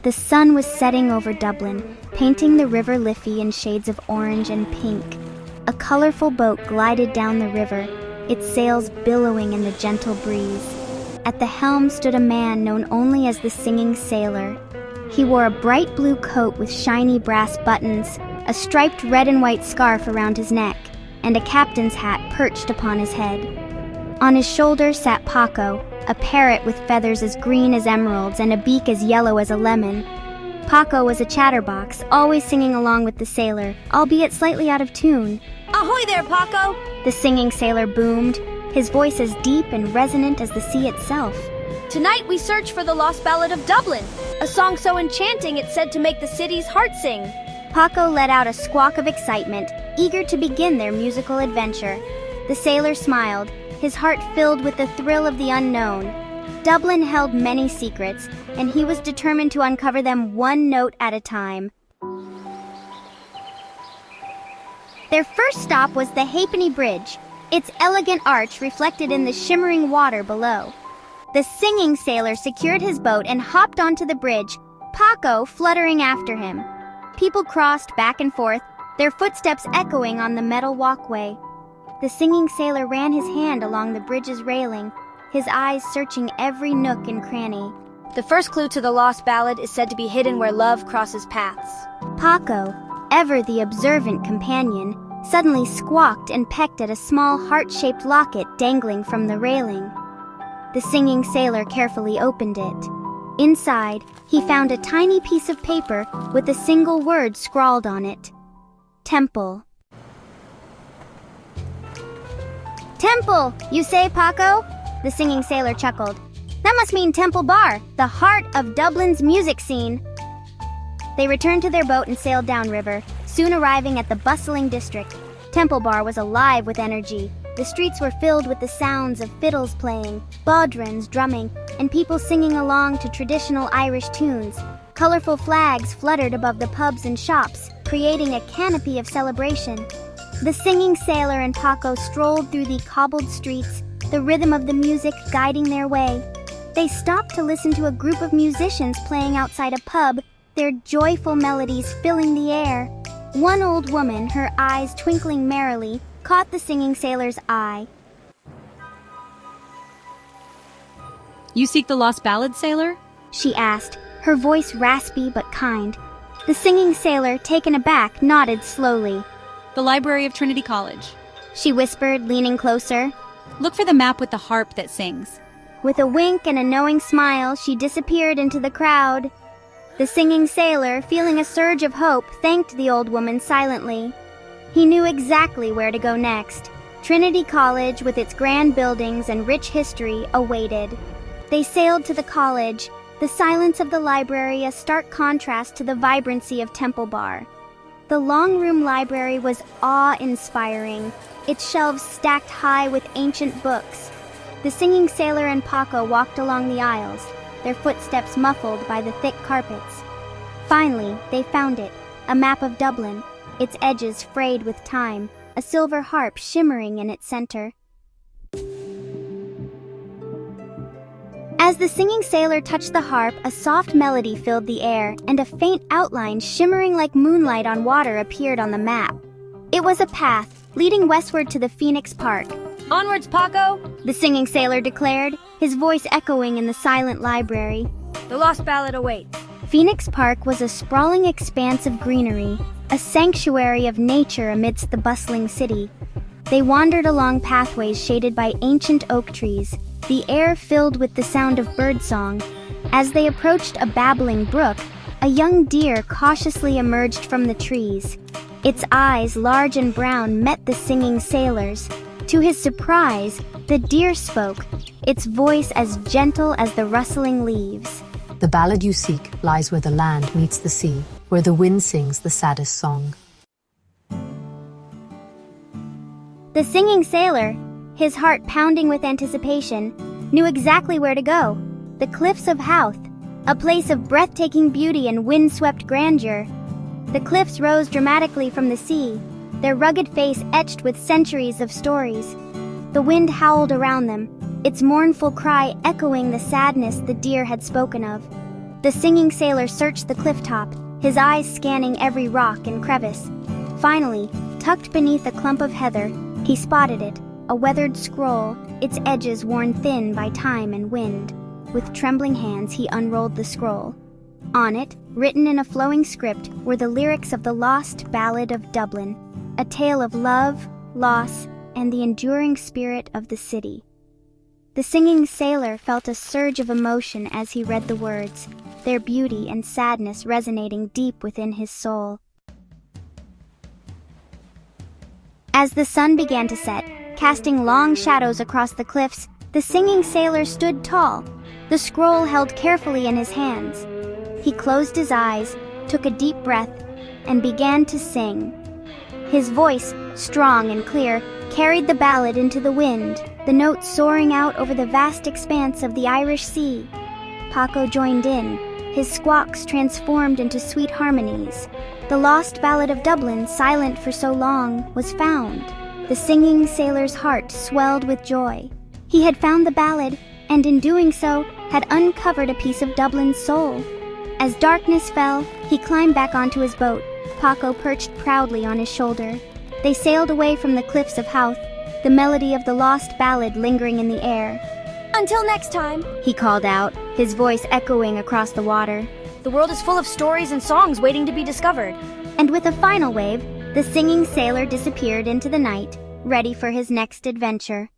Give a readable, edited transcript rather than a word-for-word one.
The sun was setting over Dublin, painting the River Liffey in shades of orange and pink. A colorful boat glided down the river, its sails billowing in the gentle breeze. At the helm stood a man known only as the Singing Sailor. He wore a bright blue coat with shiny brass buttons, a striped red and white scarf around his neck, and a captain's hat perched upon his head. On his shoulder sat Paco, a parrot with feathers as green as emeralds and a beak as yellow as a lemon. Paco was a chatterbox, always singing along with the sailor, albeit slightly out of tune. Ahoy there, Paco! The Singing Sailor boomed, his voice as deep and resonant as the sea itself. Tonight we search for the lost Ballad of Dublin, a song so enchanting it's said to make the city's heart sing. Paco let out a squawk of excitement, eager to begin their musical adventure. The sailor smiled, his heart filled with the thrill of the unknown. Dublin held many secrets, and he was determined to uncover them one note at a time. Their first stop was the Halfpenny Bridge, its elegant arch reflected in the shimmering water below. The Singing Sailor secured his boat and hopped onto the bridge, Paco fluttering after him. People crossed back and forth, their footsteps echoing on the metal walkway. The Singing Sailor ran his hand along the bridge's railing, his eyes searching every nook and cranny. The first clue to the lost ballad is said to be hidden where love crosses paths. Paco, ever the observant companion, suddenly squawked and pecked at a small heart-shaped locket dangling from the railing. The Singing Sailor carefully opened it. Inside, he found a tiny piece of paper with a single word scrawled on it. Temple. Temple, you say, Paco? The Singing Sailor chuckled. That must mean Temple Bar, the heart of Dublin's music scene. They returned to their boat and sailed downriver, soon arriving at the bustling district. Temple Bar was alive with energy. The streets were filled with the sounds of fiddles playing, bodhrans drumming, and people singing along to traditional Irish tunes. Colorful flags fluttered above the pubs and shops, creating a canopy of celebration. The Singing Sailor and Paco strolled through the cobbled streets, the rhythm of the music guiding their way. They stopped to listen to a group of musicians playing outside a pub, their joyful melodies filling the air. One old woman, her eyes twinkling merrily, caught the Singing Sailor's eye. You seek the lost ballad, sailor? She asked, her voice raspy but kind. The Singing Sailor, taken aback, nodded slowly. The library of Trinity College. She whispered, leaning closer. Look for the map with the harp that sings. With a wink and a knowing smile, she disappeared into the crowd. The Singing Sailor, feeling a surge of hope, thanked the old woman silently. He knew exactly where to go next. Trinity College, with its grand buildings and rich history, awaited. They sailed to the college, the silence of the library a stark contrast to the vibrancy of Temple Bar. The long-room library was awe-inspiring, its shelves stacked high with ancient books. The Singing Sailor and Paco walked along the aisles, their footsteps muffled by the thick carpets. Finally, they found it, a map of Dublin, its edges frayed with time, a silver harp shimmering in its center. As the Singing Sailor touched the harp, a soft melody filled the air, and a faint outline shimmering like moonlight on water appeared on the map. It was a path, leading westward to the Phoenix Park. Onwards, Paco! The Singing Sailor declared, his voice echoing in the silent library. The lost ballad awaits. Phoenix Park was a sprawling expanse of greenery, a sanctuary of nature amidst the bustling city. They wandered along pathways shaded by ancient oak trees, the air filled with the sound of birdsong. As they approached a babbling brook, a young deer cautiously emerged from the trees. Its eyes, large and brown, met the Singing Sailor's. To his surprise, the deer spoke, its voice as gentle as the rustling leaves. The ballad you seek lies where the land meets the sea, where the wind sings the saddest song. The Singing Sailor, his heart pounding with anticipation, knew exactly where to go. The Cliffs of Howth, a place of breathtaking beauty and wind-swept grandeur. The cliffs rose dramatically from the sea, their rugged face etched with centuries of stories. The wind howled around them, its mournful cry echoing the sadness the deer had spoken of. The singing sailor searched the cliff top, his eyes scanning every rock and crevice. Finally, tucked beneath a clump of heather, he spotted it, a weathered scroll, its edges worn thin by time and wind. With trembling hands, he unrolled the scroll. On it, written in a flowing script, were the lyrics of the lost Ballad of Dublin, a tale of love, loss, and the enduring spirit of the city. The singing sailor felt a surge of emotion as he read the words, their beauty and sadness resonating deep within his soul. As the sun began to set, casting long shadows across the cliffs, the singing sailor stood tall, the scroll held carefully in his hands. He closed his eyes, took a deep breath, and began to sing. His voice, strong and clear, carried the ballad into the wind, the notes soaring out over the vast expanse of the Irish Sea. Paco joined in, his squawks transformed into sweet harmonies. The lost Ballad of Dublin, silent for so long, was found. The singing sailor's heart swelled with joy. He had found the ballad, and in doing so, had uncovered a piece of Dublin's soul. As darkness fell, he climbed back onto his boat, Paco perched proudly on his shoulder. They sailed away from the Cliffs of Howth, the melody of the lost ballad lingering in the air. Until next time, He called out, his voice echoing across the water. the world is full of stories and songs waiting to be discovered. And with a final wave, the singing sailor disappeared into the night, ready for his next adventure.